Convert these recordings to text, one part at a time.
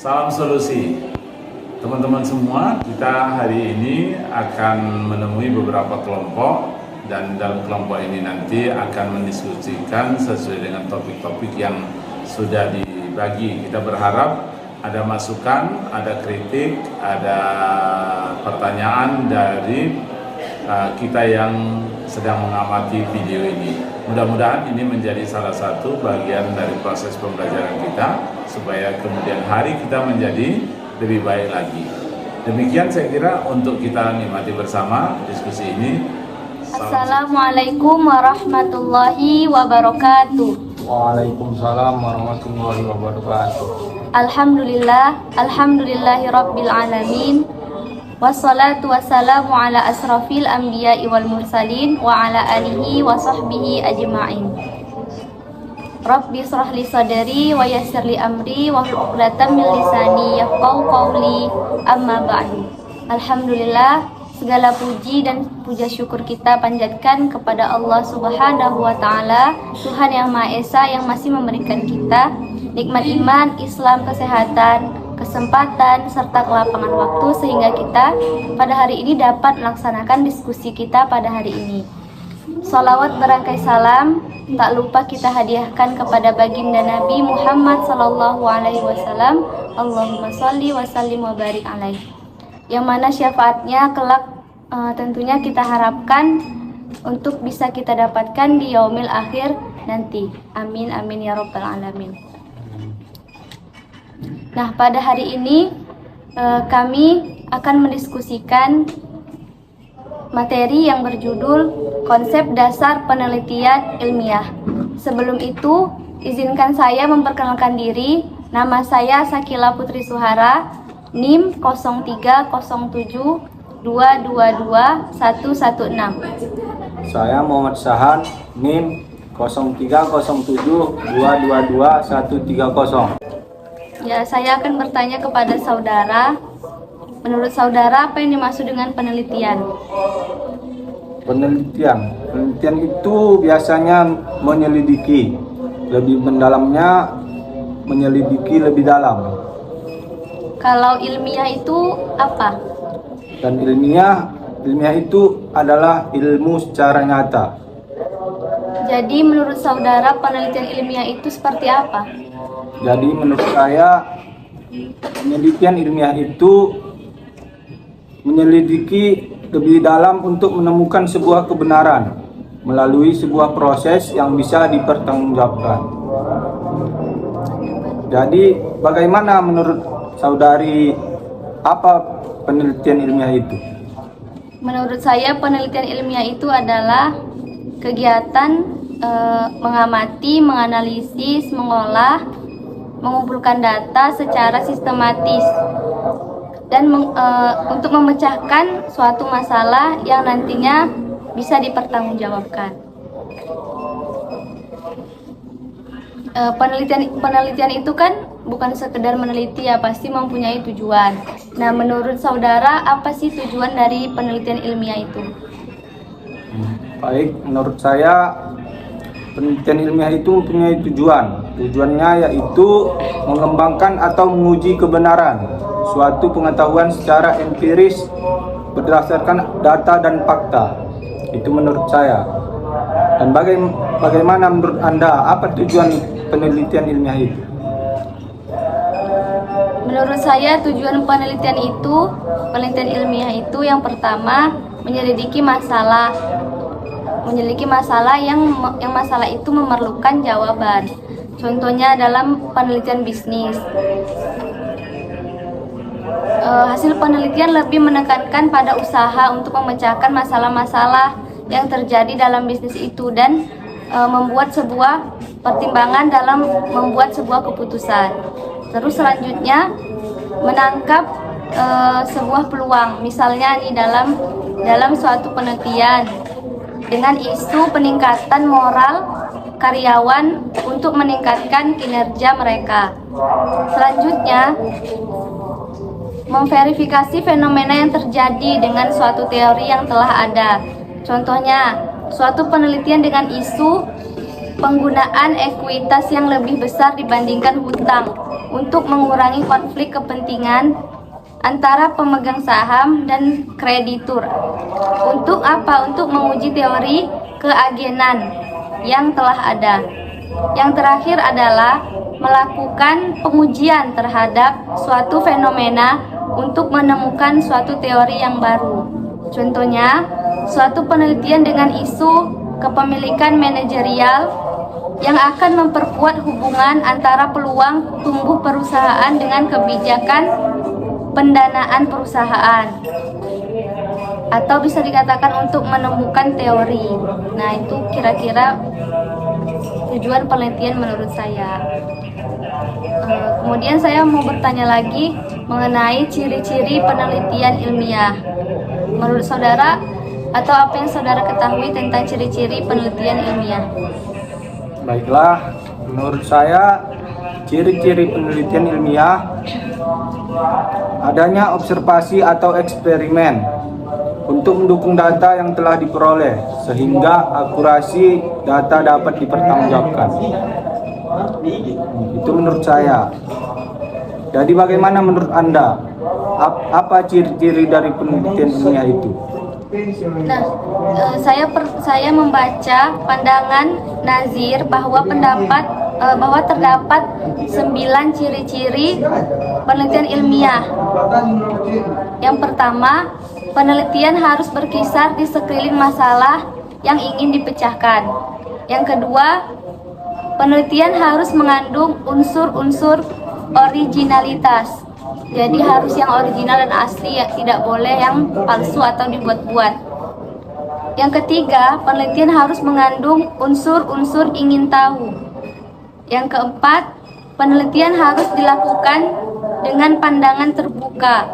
Salam solusi. Teman-teman semua, kita hari ini akan menemui beberapa kelompok dan dalam kelompok ini nanti akan mendiskusikan sesuai dengan topik-topik yang sudah dibagi. Kita berharap ada masukan, ada kritik, ada pertanyaan dari kita yang sedang mengamati video ini. Mudah-mudahan ini menjadi salah satu bagian dari proses pembelajaran kita supaya kemudian hari kita menjadi lebih baik lagi. Demikian saya kira untuk kita nikmati bersama diskusi ini. Assalamualaikum warahmatullahi wabarakatuh. Waalaikumsalam warahmatullahi wabarakatuh. Alhamdulillahi rabbil alamin. Wassalatu wassalamu ala asrafil anbiya'i wal mursalin wa ala alihi wa sahbihi ajma'in. Rabbi israh li sadri wa yassir li amri wa hlul 'uqdatam min lisani yafqahu qawli, amma ba'du. Alhamdulillah, segala puji dan puja syukur kita panjatkan kepada Allah Subhanahu wa taala, Tuhan yang Maha Esa yang masih memberikan kita nikmat iman, Islam, kesehatan, kesempatan, serta kelapangan waktu sehingga kita pada hari ini dapat melaksanakan diskusi kita pada hari ini. Salawat berangkai salam tak lupa kita hadiahkan kepada baginda Nabi Muhammad sallallahu alaihi wasallam. Allahumma sholli wa sallim wa barik alaihi. Yang mana syafaatnya kelak tentunya kita harapkan untuk bisa kita dapatkan di yaumil akhir nanti. Amin amin ya rabbal alamin. Nah, pada hari ini kami akan mendiskusikan materi yang berjudul Konsep Dasar Penelitian Ilmiah. Sebelum itu, izinkan saya memperkenalkan diri. Nama saya Sakila Putri Suhara, NIM 0307222116. Saya Muhammad Sahan, NIM 0307222130. Ya, saya akan bertanya kepada saudara. Menurut saudara, apa yang dimaksud dengan penelitian? Penelitian itu biasanya menyelidiki lebih mendalamnya, menyelidiki lebih dalam. Kalau ilmiah itu apa? Dan ilmiah itu adalah ilmu secara nyata. Jadi menurut saudara penelitian ilmiah itu seperti apa? Jadi menurut saya penelitian ilmiah itu menyelidiki lebih dalam untuk menemukan sebuah kebenaran melalui sebuah proses yang bisa dipertanggungjawabkan. Jadi bagaimana menurut saudari apa penelitian ilmiah itu? Menurut saya penelitian ilmiah itu adalah kegiatan mengamati, menganalisis, mengolah, mengumpulkan data secara sistematis dan untuk memecahkan suatu masalah yang nantinya bisa dipertanggungjawabkan. Penelitian itu kan bukan sekedar meneliti ya, pasti mempunyai tujuan. Nah, menurut saudara apa sih tujuan dari penelitian ilmiah itu? Baik, menurut saya penelitian ilmiah itu mempunyai tujuan. Tujuannya yaitu mengembangkan atau menguji kebenaran suatu pengetahuan secara empiris berdasarkan data dan fakta. Itu menurut saya. Dan bagaimana menurut Anda, apa tujuan penelitian ilmiah itu? Menurut saya tujuan penelitian ilmiah itu yang pertama menyelidiki masalah yang masalah itu memerlukan jawaban. Contohnya dalam penelitian bisnis. Hasil penelitian lebih menekankan pada usaha untuk memecahkan masalah-masalah yang terjadi dalam bisnis itu dan membuat sebuah pertimbangan dalam membuat sebuah keputusan. Terus selanjutnya menangkap sebuah peluang. Misalnya nih dalam suatu penelitian dengan isu peningkatan moral karyawan untuk meningkatkan kinerja mereka. Selanjutnya, memverifikasi fenomena yang terjadi dengan suatu teori yang telah ada. Contohnya, suatu penelitian dengan isu penggunaan ekuitas yang lebih besar dibandingkan hutang untuk mengurangi konflik kepentingan antara pemegang saham dan kreditur. Untuk apa? Untuk menguji teori keagenan yang telah ada. Yang terakhir adalah melakukan pengujian terhadap suatu fenomena untuk menemukan suatu teori yang baru. Contohnya, suatu penelitian dengan isu kepemilikan manajerial yang akan memperkuat hubungan antara peluang tumbuh perusahaan dengan kebijakan pendanaan perusahaan, atau bisa dikatakan untuk menemukan teori. Nah, itu kira-kira tujuan penelitian menurut saya. Kemudian saya mau bertanya lagi mengenai ciri-ciri penelitian ilmiah. Menurut saudara, atau apa yang saudara ketahui tentang ciri-ciri penelitian ilmiah? Baiklah, menurut saya ciri-ciri penelitian ilmiah adanya observasi atau eksperimen untuk mendukung data yang telah diperoleh sehingga akurasi data dapat dipertanggungjawabkan. Itu menurut saya. Jadi bagaimana menurut Anda? Apa ciri-ciri dari penelitian ilmiah itu? Nah, saya membaca pandangan Nazir bahwa terdapat 9 ciri-ciri penelitian ilmiah. Yang pertama, penelitian harus berkisar di sekeliling masalah yang ingin dipecahkan. Yang kedua, penelitian harus mengandung unsur-unsur originalitas. Jadi harus yang original dan asli, ya, tidak boleh yang palsu atau dibuat-buat. Yang ketiga, penelitian harus mengandung unsur-unsur ingin tahu. Yang keempat, penelitian harus dilakukan dengan pandangan terbuka.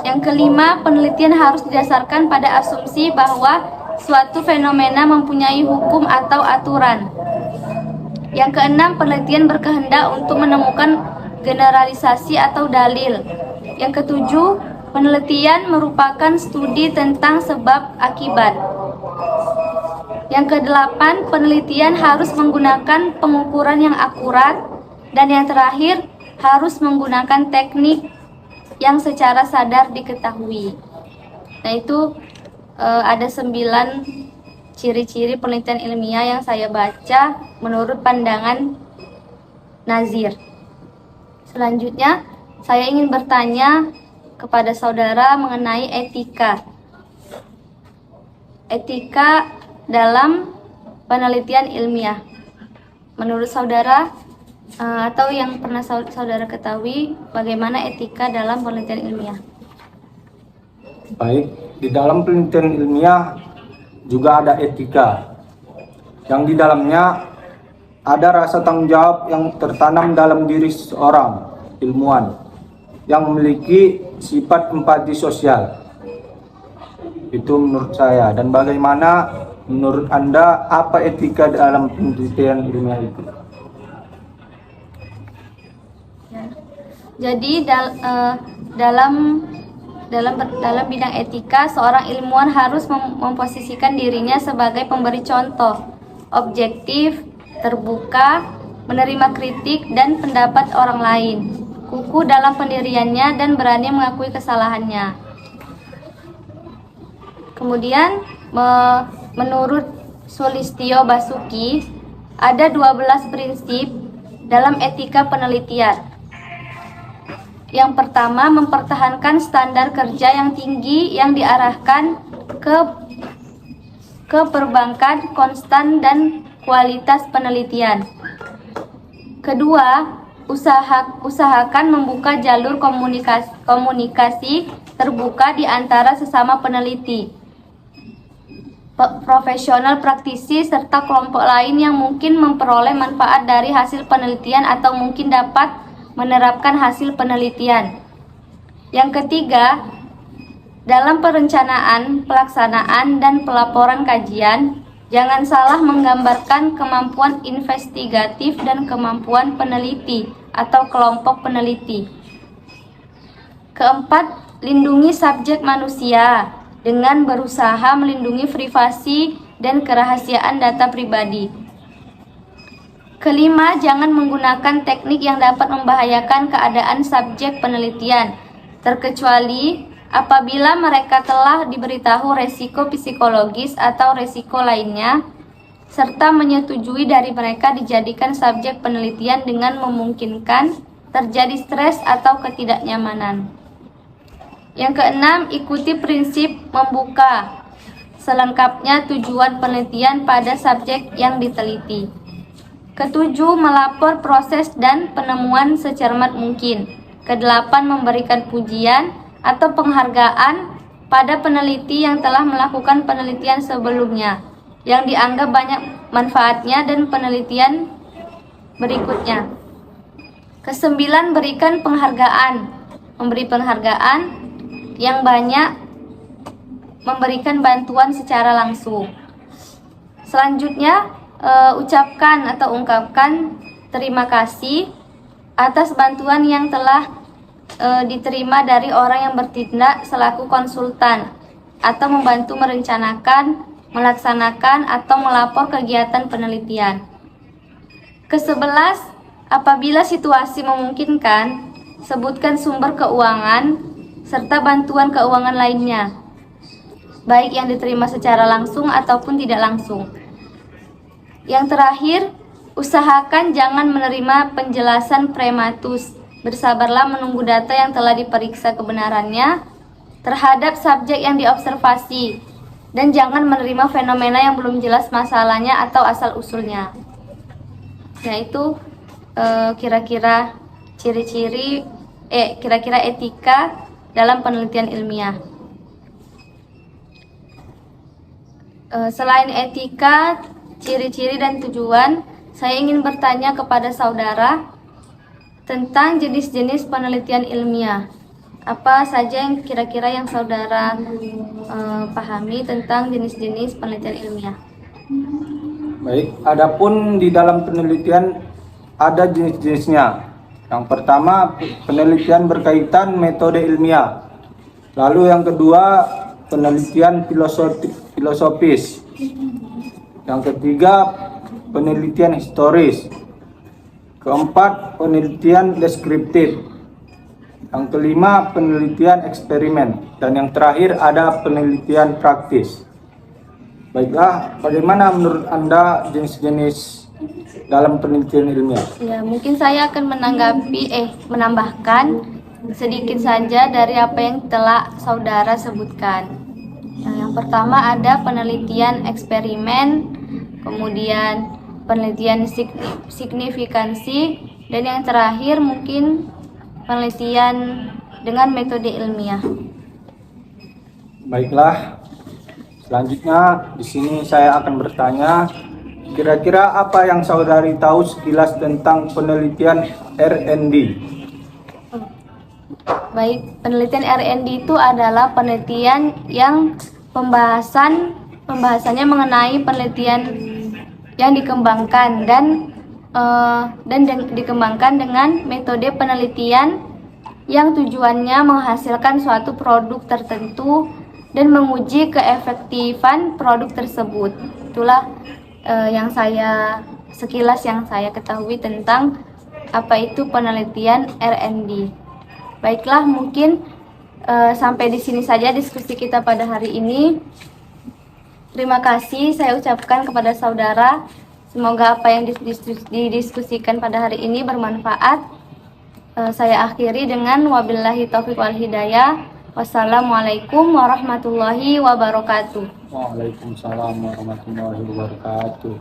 Yang kelima, penelitian harus didasarkan pada asumsi bahwa suatu fenomena mempunyai hukum atau aturan. Yang keenam, penelitian berkehendak untuk menemukan generalisasi atau dalil. Yang ketujuh, penelitian merupakan studi tentang sebab akibat. Yang kedelapan, penelitian harus menggunakan pengukuran yang akurat. Dan yang terakhir, harus menggunakan teknik yang secara sadar diketahui. Nah, itu ada 9 ciri-ciri penelitian ilmiah yang saya baca menurut pandangan Nazir. Selanjutnya, saya ingin bertanya kepada saudara mengenai etika. Etika dalam penelitian ilmiah. Menurut saudara, atau yang pernah saudara ketahui, bagaimana etika dalam penelitian ilmiah? Baik, di dalam penelitian ilmiah juga ada etika, yang di dalamnya ada rasa tanggung jawab yang tertanam dalam diri seorang ilmuwan yang memiliki sifat empati sosial. Itu menurut saya. Dan bagaimana menurut Anda, apa etika dalam penelitian ilmiah itu? Jadi dalam bidang etika, seorang ilmuwan harus memposisikan dirinya sebagai pemberi contoh, objektif, terbuka, menerima kritik dan pendapat orang lain, kukuh dalam pendiriannya dan berani mengakui kesalahannya. Kemudian menurut Sulistyo Basuki, ada 12 prinsip dalam etika penelitian. Yang pertama, mempertahankan standar kerja yang tinggi yang diarahkan ke perbankan konstan dan kualitas penelitian. Kedua, usahakan membuka jalur komunikasi terbuka di antara sesama peneliti, profesional praktisi, serta kelompok lain yang mungkin memperoleh manfaat dari hasil penelitian atau mungkin dapat menerapkan hasil penelitian. Yang ketiga, dalam perencanaan, pelaksanaan, dan pelaporan kajian, jangan salah menggambarkan kemampuan investigatif dan kemampuan peneliti atau kelompok peneliti. Keempat, lindungi subjek manusia dengan berusaha melindungi privasi dan kerahasiaan data pribadi. Kelima, jangan menggunakan teknik yang dapat membahayakan keadaan subjek penelitian, terkecuali apabila mereka telah diberitahu resiko psikologis atau resiko lainnya, serta menyetujui dari mereka dijadikan subjek penelitian dengan memungkinkan terjadi stres atau ketidaknyamanan. Yang keenam, ikuti prinsip membuka selengkapnya tujuan penelitian pada subjek yang diteliti. Ketujuh, melapor proses dan penemuan secermat mungkin. Kedelapan, memberikan pujian atau penghargaan pada peneliti yang telah melakukan penelitian sebelumnya, yang dianggap banyak manfaatnya dan penelitian berikutnya. Kesembilan, berikan penghargaan. Memberi penghargaan yang banyak, memberikan bantuan secara langsung. Selanjutnya, ucapkan atau ungkapkan terima kasih atas bantuan yang telah diterima dari orang yang bertindak selaku konsultan atau membantu merencanakan, melaksanakan, atau melapor kegiatan penelitian. Ke-11, apabila situasi memungkinkan, sebutkan sumber keuangan serta bantuan keuangan lainnya, baik yang diterima secara langsung ataupun tidak langsung. Yang terakhir, usahakan jangan menerima penjelasan prematus. Bersabarlah menunggu data yang telah diperiksa kebenarannya terhadap subjek yang diobservasi, dan jangan menerima fenomena yang belum jelas masalahnya atau asal-usulnya. Yaitu kira-kira ciri-ciri, kira-kira etika dalam penelitian ilmiah. Selain etika, ciri-ciri dan tujuan, saya ingin bertanya kepada saudara tentang jenis-jenis penelitian ilmiah. Apa saja yang kira-kira yang saudara pahami tentang jenis-jenis penelitian ilmiah? Baik, adapun di dalam penelitian ada jenis-jenisnya. Yang pertama, penelitian berkaitan metode ilmiah. Lalu yang kedua, penelitian filosofis. Yang ketiga, penelitian historis. Keempat, penelitian deskriptif. Yang kelima, penelitian eksperimen. Dan yang terakhir ada penelitian praktis. Baiklah, bagaimana menurut Anda jenis-jenis dalam penelitian ilmiah? Ya, mungkin saya akan menambahkan sedikit saja dari apa yang telah saudara sebutkan. Nah, yang pertama ada penelitian eksperimen, kemudian penelitian signifikansi, dan yang terakhir mungkin penelitian dengan metode ilmiah. Baiklah, selanjutnya di sini saya akan bertanya, kira-kira apa yang saudari tahu sekilas tentang penelitian R&D? Baik, penelitian R&D itu adalah penelitian yang pembahasannya mengenai penelitian yang dikembangkan dan dikembangkan dengan metode penelitian yang tujuannya menghasilkan suatu produk tertentu dan menguji keefektifan produk tersebut. Itulah sekilas yang saya ketahui tentang apa itu penelitian R&D. Baiklah, mungkin sampai di sini saja diskusi kita pada hari ini. Terima kasih saya ucapkan kepada saudara. Semoga apa yang didiskusikan pada hari ini bermanfaat. Saya akhiri dengan wabillahi taufiq wal hidayah. Wassalamualaikum warahmatullahi wabarakatuh. Waalaikumsalam warahmatullahi wabarakatuh.